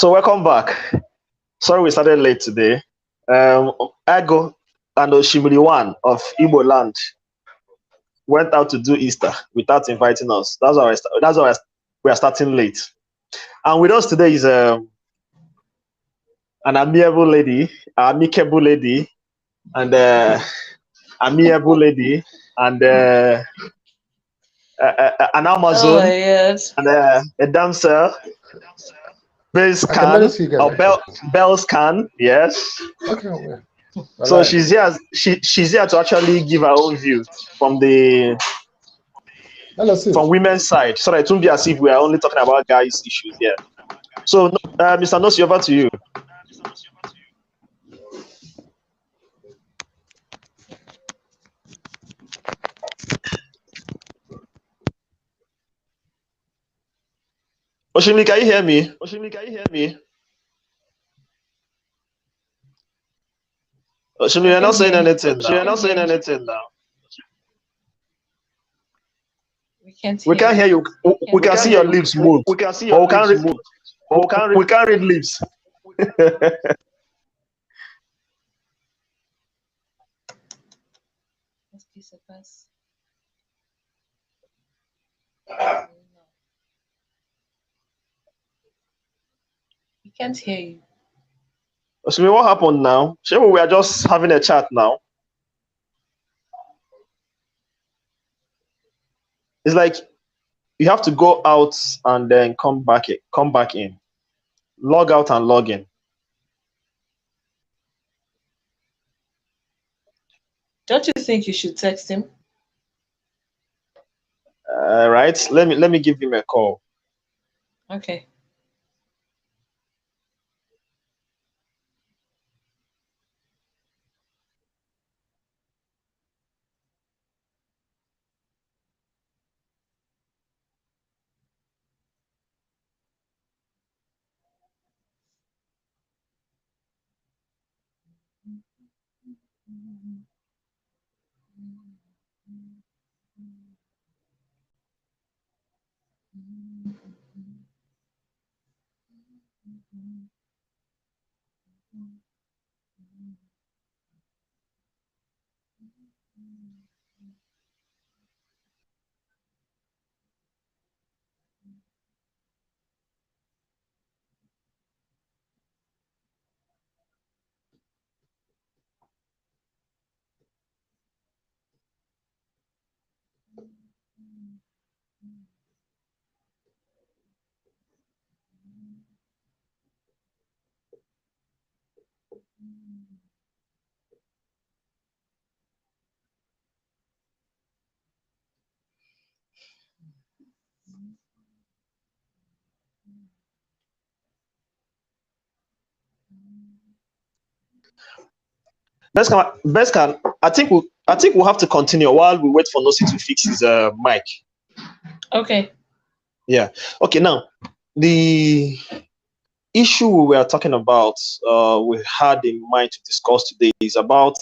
So welcome back. Sorry we started late today. Ago and Oshimiri of Igbo land went out to do Easter without inviting us. That's why we are starting late. And with us today is an amicable lady, and amiable lady, and an Oh Amazon, my God. and a dancer, Bell I can barely scan see you guys or actually. Bell scan, yes. Okay, well, So alive. she's here to actually give her own view from the Let's see. from women's side, so that it won't be as if we are only talking about guys' issues here. So, Mr. Nosi, over to you. Oshimi, can you hear me? Oshimi, I you're not can saying hear you. anything now. We can't We hear can't you. hear you. We can see your lips move, but we can't read lips. Let's kiss a pass. We can't hear you. Oshimi, what happened now? Shemo, we are just having a chat now. It's like you have to go out and then come back in. Log out and log in. Don't you think you should text him? Right. Let me give him a call. Okay. Best can. I think we'll have to continue while we wait for Nosi to fix his mic. Okay. Yeah. Okay. Now, the issue we were talking about, we had in mind to discuss today is about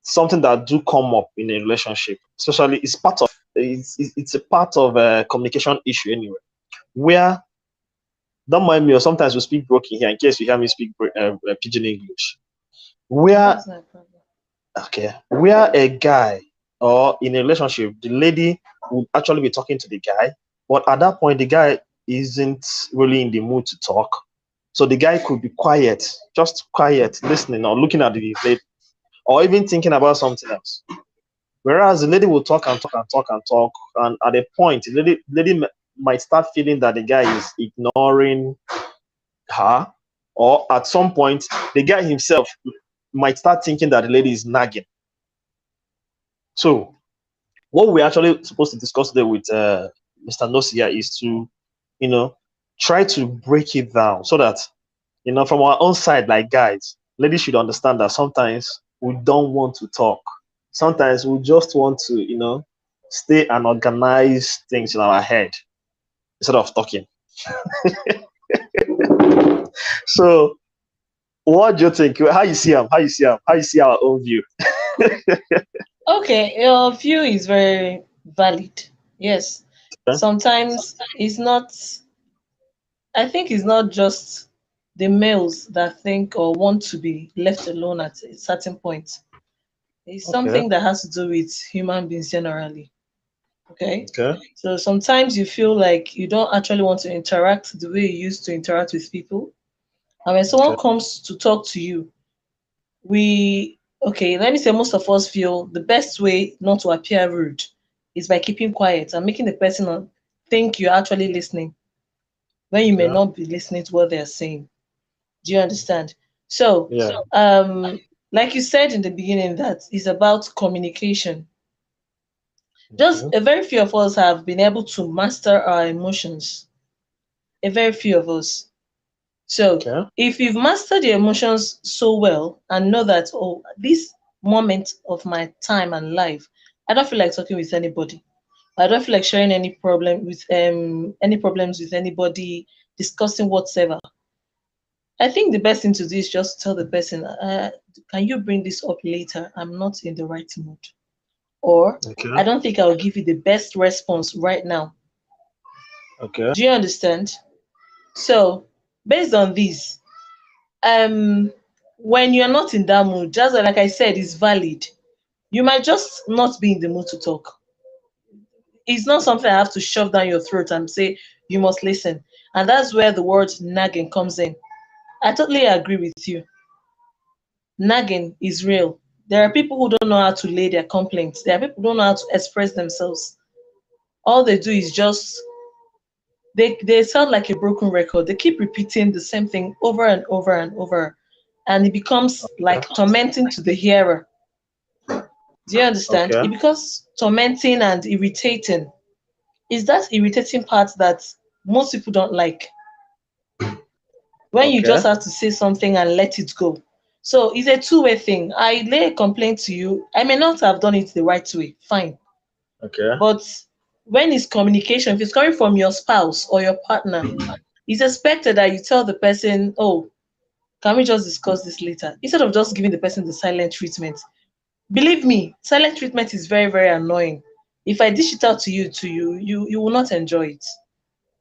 something that do come up in a relationship. Especially, it's a part of a communication issue anyway. Where, don't mind me, or sometimes we speak broken here in case you hear me speak pidgin English. Where That's not a problem. Okay, where a guy or in a relationship, the lady would actually be talking to the guy, but at that point, the guy isn't really in the mood to talk. So the guy could be quiet, just quiet, listening or looking at the lady, or even thinking about something else. Whereas the lady will talk and talk and talk and talk, and at a point, the lady might start feeling that the guy is ignoring her, or at some point, the guy himself might start thinking that the lady is nagging. So what we're actually supposed to discuss today with Mr. Nosia is to, try to break it down so that, from our own side, like guys, ladies should understand that sometimes we don't want to talk. Sometimes we just want to, stay and organize things in our head instead of talking. So, what do you think? How you see him? How you see him? How you see our own view? Okay, your view is very valid. Yes. Okay. Sometimes it's not I think it's not just the males that think or want to be left alone at a certain point. It's Okay. something that has to do with human beings generally. Okay. Okay. So sometimes you feel like you don't actually want to interact the way you used to interact with people. And when Okay. someone comes to talk to you, okay, let me say most of us feel the best way not to appear rude is by keeping quiet and making the person think you're actually listening when you may Yeah. not be listening to what they're saying. Do you understand? So, Yeah. like you said in the beginning, that is about communication. Just Okay. a very few of us have been able to master our emotions. A very few of us. So, Okay. if you've mastered your emotions so well and know that, oh, this moment of my time and life, I don't feel like talking with anybody. I don't feel like sharing any problems with anybody, discussing whatsoever. I think the best thing to do is just tell the person, can you bring this up later? I'm not in the right mood. Or Okay. I don't think I'll give you the best response right now. Okay. Do you understand? So based on this, when you're not in that mood, just like I said, it's valid. You might just not be in the mood to talk. It's not something I have to shove down your throat and say you must listen. And that's where the word nagging comes in. I totally agree with you. Nagging is real. There are people who don't know how to lay their complaints. There are people who don't know how to express themselves. All they do is just they sound like a broken record. They keep repeating the same thing over and over and over, and it becomes like tormenting to the hearer. Do you understand? Okay. It becomes tormenting and irritating. Is that irritating part that most people don't like when you Okay. just have to say something and let it go. So it's a two-way thing. I lay a complaint to you. I may not have done it the right way, fine. Okay. But when it's communication, if it's coming from your spouse or your partner, it's expected that you tell the person, oh, can we just discuss this later? Instead of just giving the person the silent treatment. Believe me, silent treatment is very, very annoying. If I dish it out to you will not enjoy it.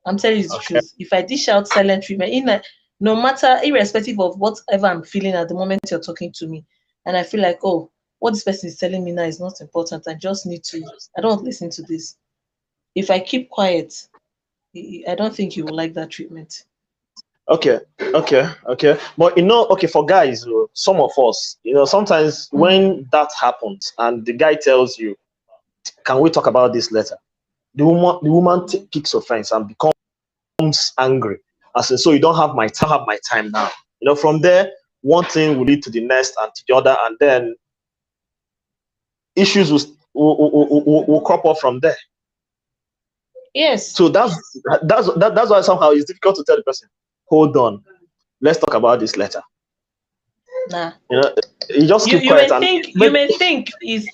I'm telling you the Okay. truth. If I dish out silent treatment, no matter, irrespective of whatever I'm feeling at the moment you're talking to me, and I feel like, oh, what this person is telling me now is not important. I don't listen to this. If I keep quiet, I don't think you will like that treatment. Okay. Okay. Okay. But okay, for guys, some of us, sometimes Mm. when that happens and the guy tells you, "Can we talk about this later?" The woman picks offense and becomes angry. As in, so you don't have my time now. From there, one thing will lead to the next and to the other, and then issues will crop up from there. Yes. So that's why somehow it's difficult to tell the person, hold on, let's talk about this later. Nah. You just You keep you quiet may and think you may think it's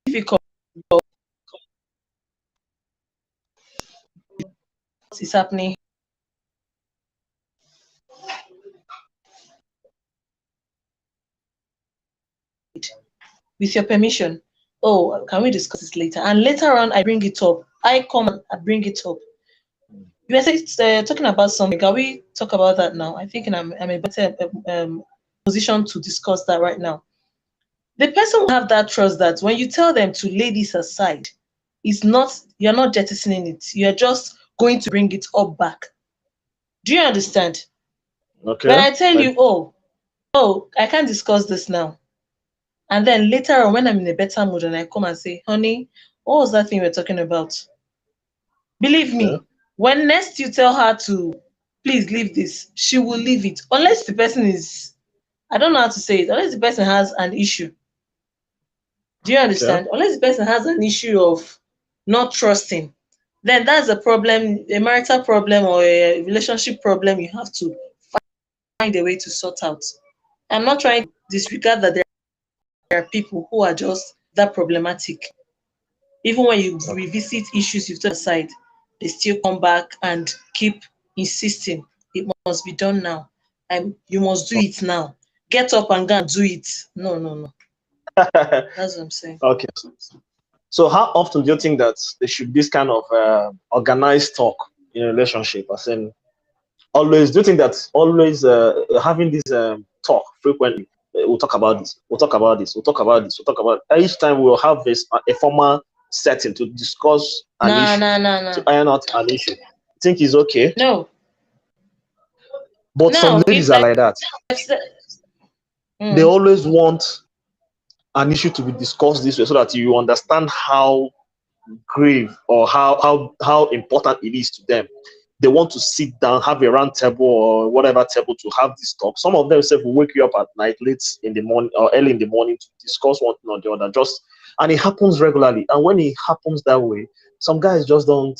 difficult. What is happening with your permission? Oh, can we discuss this later? And later on, I bring it up. I come and I bring it up. You were talking about something. Can we talk about that now? I think I'm a better position to discuss that right now. The person will have that trust that when you tell them to lay this aside, you're not jettisoning it. You're just going to bring it up back. Do you understand? When okay, I tell like, you, oh, I can't discuss this now. And then later on, when I'm in a better mood and I come and say, honey, what was that thing we were talking about? Believe okay, me, when next you tell her to please leave this, she will leave it. Unless the person is, I don't know how to say it, unless the person has an issue. Do you okay, understand? Unless the person has an issue of not trusting, then that's a problem, a marital problem or a relationship problem you have to find a way to sort out. I'm not trying to disregard that there are people who are just that problematic. Even when you okay, revisit issues you've put aside, they still come back and keep insisting it must be done now. You must do it now. Get up and go and do it. No, no, no. That's what I'm saying. okay. So how often do you think that there should be this kind of organized talk in a relationship? As in, always, do you think that always having this talk frequently, we'll talk about this, we'll talk about this, we'll talk about this, we'll talk about each time we'll have this a formal setting to discuss an Nah, issue, nah, nah, to nah. iron out an issue? Think is okay? No. But some Now, ladies are like that. They Mm. always want an issue to be discussed this way so that you understand how grave or how important it is to them. They want to sit down, have a round table or whatever table to have this talk. Some of them say will wake you up at night, late in the morning or early in the morning to discuss one thing or the other. Just and it happens regularly. And when it happens that way, some guys just don't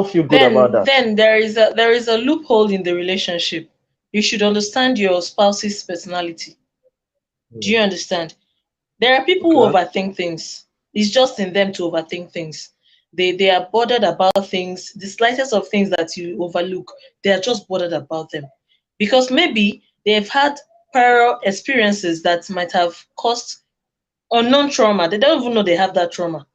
feel good about that. Then there is a loophole in the relationship. You should understand your spouse's personality. Do you understand? There are people who Okay. overthink things. It's just in them to overthink things. They are bothered about things. The slightest of things that you overlook, they are just bothered about them. Because maybe they've had prior experiences that might have caused unknown trauma. They don't even know they have that trauma.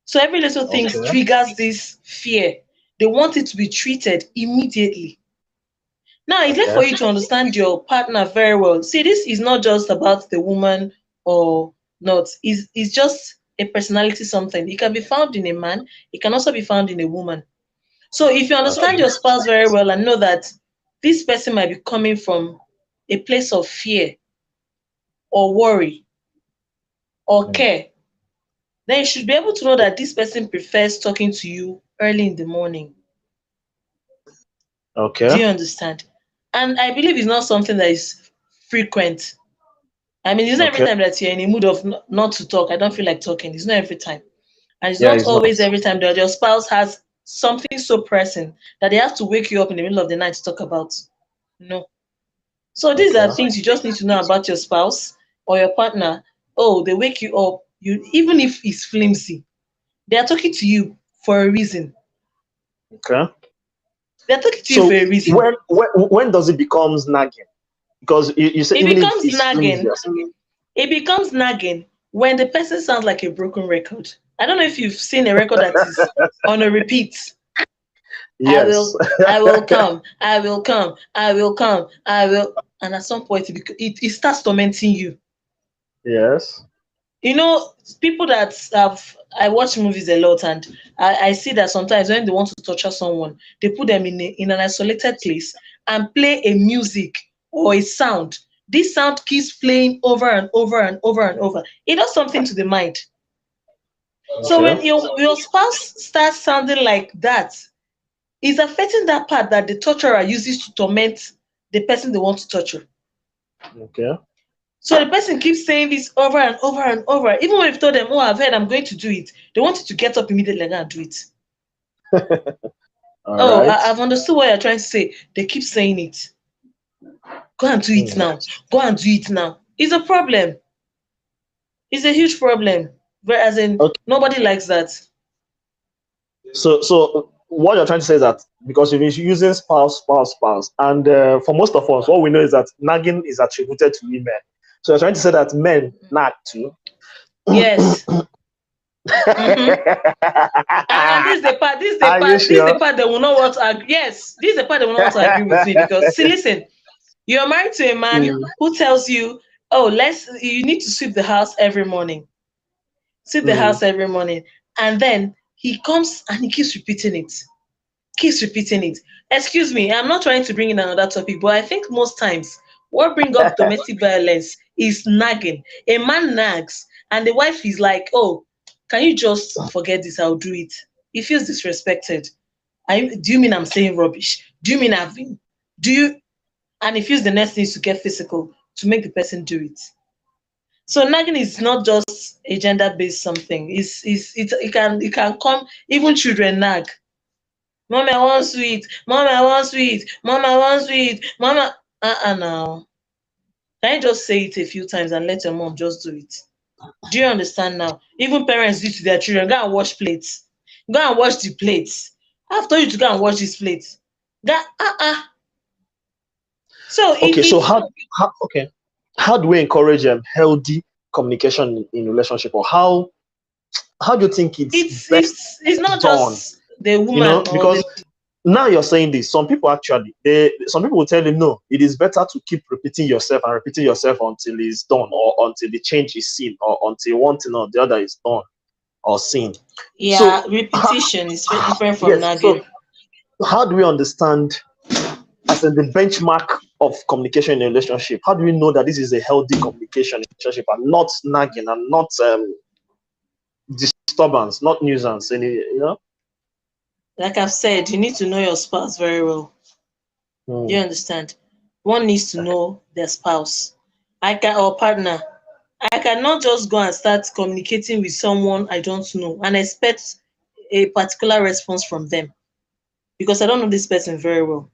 So every little thing Okay. triggers this fear. They want it to be treated immediately. Now, it's left Okay. for you to understand your partner very well. See, this is not just about the woman or not. It's just a personality something. It can be found in a man. It can also be found in a woman. So if you understand Okay. your spouse very well and know that this person might be coming from a place of fear or worry or Hmm. care, then you should be able to know that this person prefers talking to you early in the morning. Do Okay. you understand? And I believe it's not something that is frequent. I mean, it's not every Okay. time that you're in a mood of not to talk. I don't feel like talking. It's not every time. And it's Yeah, not it's not. always every time that your spouse has something so pressing that they have to wake you up in the middle of the night to talk about. No. So these are Okay. things you just need to know about your spouse or your partner. Oh, they wake you up. You even if it's flimsy, they are talking to you for a reason. Okay. They're talking to you for So a reason. when does it becomes nagging? Because you say It even if becomes it's flimsy nagging. or something. It becomes nagging when the person sounds like a broken record. I don't know if you've seen a record that is on a repeat. I Yes. will, I will come, I will come, I will come, I will. And at some point, it starts tormenting you. Yes. You know, people that have, I watch movies a lot, and I see that sometimes when they want to torture someone, they put them in an isolated place and play a music or a sound. This sound keeps playing over and over and over and over. It does something to the mind. So Okay. when your spouse starts sounding like that, it's affecting that part that the torturer uses to torment the person they want to torture. Okay. So the person keeps saying this over and over and over. Even when you've told them, oh, I've heard, I'm going to do it, they want you to get up immediately and do it. All Oh, right. I've understood what you're trying to say. They keep saying it. Go and do it Hmm. now. Go and do it now. It's a problem. It's a huge problem. Whereas in Okay. nobody likes that. So what you're trying to say is that because you've been using spouse, and for most of us, what we know is that nagging is attributed to women. So you're trying to say that men nag too. Yes. Mm-hmm. And this is the part, this is the Are you part, this is the sure? part that will not want to agree. Yes, this is the part that will not want to agree with me because see, listen, you're married to a man Hmm. who tells you, oh, you need to sweep the house every morning. Sweep the Hmm. house every morning. And then he comes and he keeps repeating it. Keeps repeating it. Excuse me, I'm not trying to bring in another topic, but I think most times what brings up domestic violence is nagging. A man nags, and the wife is like, "Oh, can you just forget this? I'll do it." He feels disrespected. Do you mean I'm saying rubbish? Do you mean I've been? Do you? And he feels the next thing is to get physical to make the person do it. So nagging is not just a gender-based something. It can come even children nag. Mommy, I want sweet. Mommy, I want sweet. Mama, I want sweet. Mama, now. Can you just say it a few times and let your mom just do it? Do you understand now? Even parents do to their children. Go and wash plates. Go and wash the plates. I've told you to go and wash these plates. Go, So Okay. So it's how do we encourage healthy communication in relationship, or how do you think it's it's best it's it's not done? just the woman or Because the Now you're saying this. Some people actually, some people will tell you, no, it is better to keep repeating yourself and repeating yourself until it's done, or until the change is seen, or until one thing or the other is done or seen. Yeah, So, repetition is very different from yes. So, nagging. how do we understand, as in the benchmark of communication in a relationship? How do we know that this is a healthy communication in a relationship and not nagging and not disturbance, not nuisance? Like I've said, you need to know your spouse very well. Do you Hmm. understand? One needs to know their spouse. Or partner. I cannot just go and start communicating with someone I don't know and expect a particular response from them because I don't know this person very well.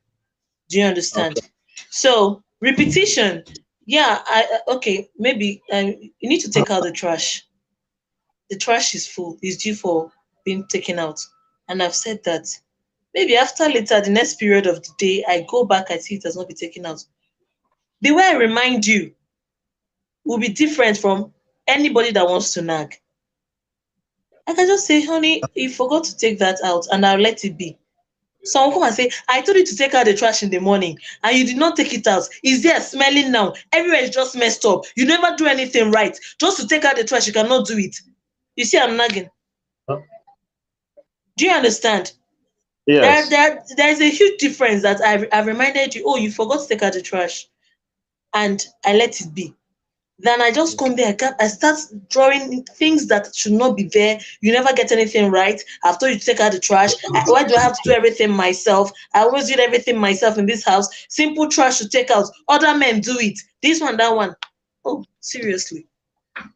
Do you understand? Okay. So repetition, yeah, okay, maybe you need to take out the trash. The trash is full, it's due for being taken out. And I've said that. Maybe after later, the next period of the day, I go back, I see it has not been taken out. The way I remind you will be different from anybody that wants to nag. I can just say, honey, you forgot to take that out, and I'll let it be. Someone come and say, I told you to take out the trash in the morning and you did not take it out. It's there smelling now. Everywhere is just messed up. You never do anything right. Just to take out the trash, you cannot do it. You see, I'm nagging. Do you understand? Yes. There's a huge difference that I've reminded you, oh, you forgot to take out the trash. And I let it be. Then I just come there, I start drawing things that should not be there. You never get anything right. I've told you to take out the trash. Why do I have to do everything myself? I always do everything myself in this house. Simple trash to take out. Other men do it. This one, that one. Oh, seriously.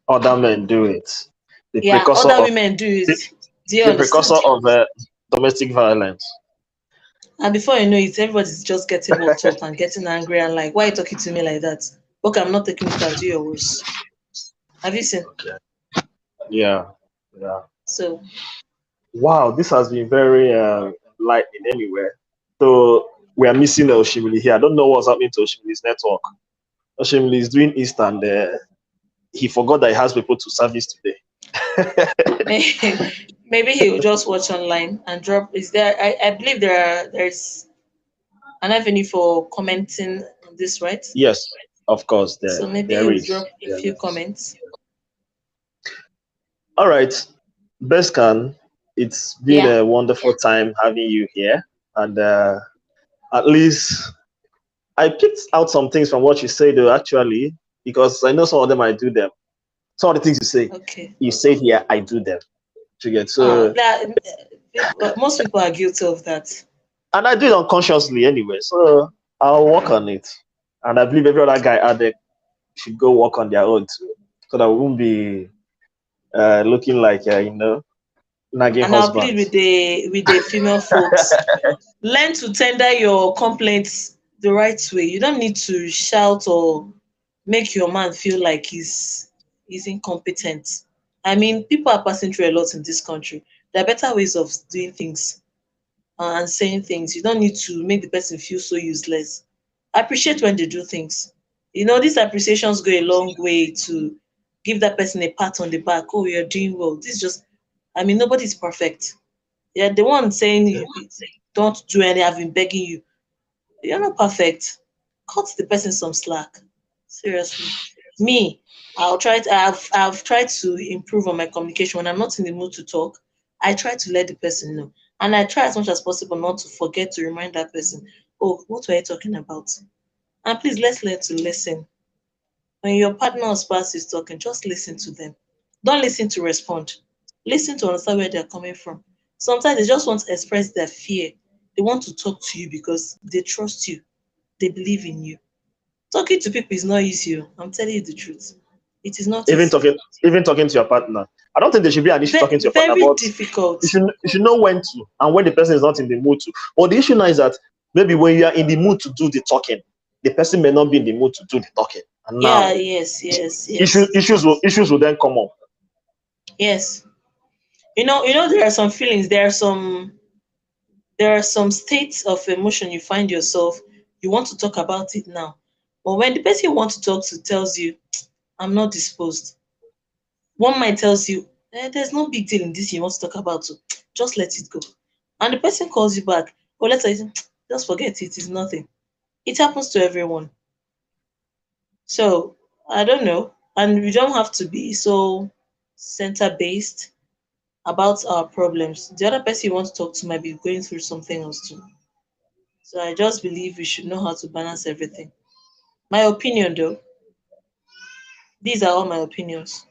Other men do it. The Yeah, precursor other of women do the, it. Do you the precursor understand? of domestic violence. And before you know it, everybody's just getting worked up and getting angry and like, why are you talking to me like that? Okay, I'm not taking it out. Do your worst. Have you seen? Okay. Yeah. Yeah. So Wow, this has been very enlightening anyway. So we are missing Oshimili here. I don't know what's happening to Oshimili's network. Oshimili is doing East and he forgot that he has people to service today. maybe he will just watch online and drop. Is there? I believe there's an avenue for commenting on this, right? Yes, of course, So maybe he there will is. drop a There few is. comments. All right, Beskan, it's been Yeah. a wonderful time having you here. And at least I picked out some things from what you say, though, actually, because I know some of them I do them. Some of the things Okay. you say here, I do them. To get so, Most people are guilty of that. and I do it unconsciously anyway. So I'll work on it, and I believe every other guy out there should go work on their own too, so that we won't be looking like nagging And I'll plead husbands. with the female folks. Learn to tender your complaints the right way. You don't need to shout or make your man feel like he's incompetent. I mean, people are passing through a lot in this country. There are better ways of doing things and saying things. You don't need to make the person feel so useless. Appreciate when they do things. You know, these appreciations go a long way to give that person a pat on the back. Oh, you're doing well. This is just, I mean, nobody's perfect. Yeah, the one saying don't do any, I've been begging you. You're not perfect. Cut the person some slack. Seriously. Me, I've tried to improve on my communication. When I'm not in the mood to talk, I try to let the person know. And I try as much as possible not to forget to remind that person, oh, what were you talking about? And please let's learn to listen. When your partner or spouse is talking, just listen to them. Don't listen to respond. Listen to understand where they're coming from. Sometimes they just want to express their fear. They want to talk to you because they trust you. They believe in you. Talking to people is not easy. I'm telling you the truth. It is not even easy. talking even talking to your partner. I don't think there should be an issue talking to your partner, Very but difficult. you should know when to and when the person is not in the mood to. But the issue now is that maybe when you are in the mood to do the talking, the person may not be in the mood to do the talking. And Yeah, now yes. issues will then come up. Yes. You know, there are some feelings, there are some states of emotion you find yourself, you want to talk about it now. But when the person you want to talk to tells you, I'm not disposed, one mind tells you, there's no big deal in this you want to talk about, so just let it go. And the person calls you back, Oh, let's say, just forget it. It's nothing. It happens to everyone. So I don't know. And we don't have to be so center based about our problems. The other person you want to talk to might be going through something else too. So I just believe we should know how to balance everything. My opinion though, these are all my opinions.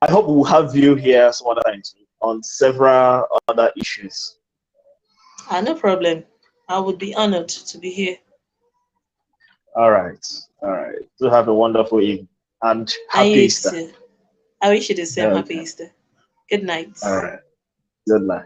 I hope we'll have you here some other times on several other issues. Ah, no problem. I would be honored to be here. All right. All right. So have a wonderful evening and And happy you Easter. too. I wish you the same. Happy Okay. Easter. Good night. All right. Good night.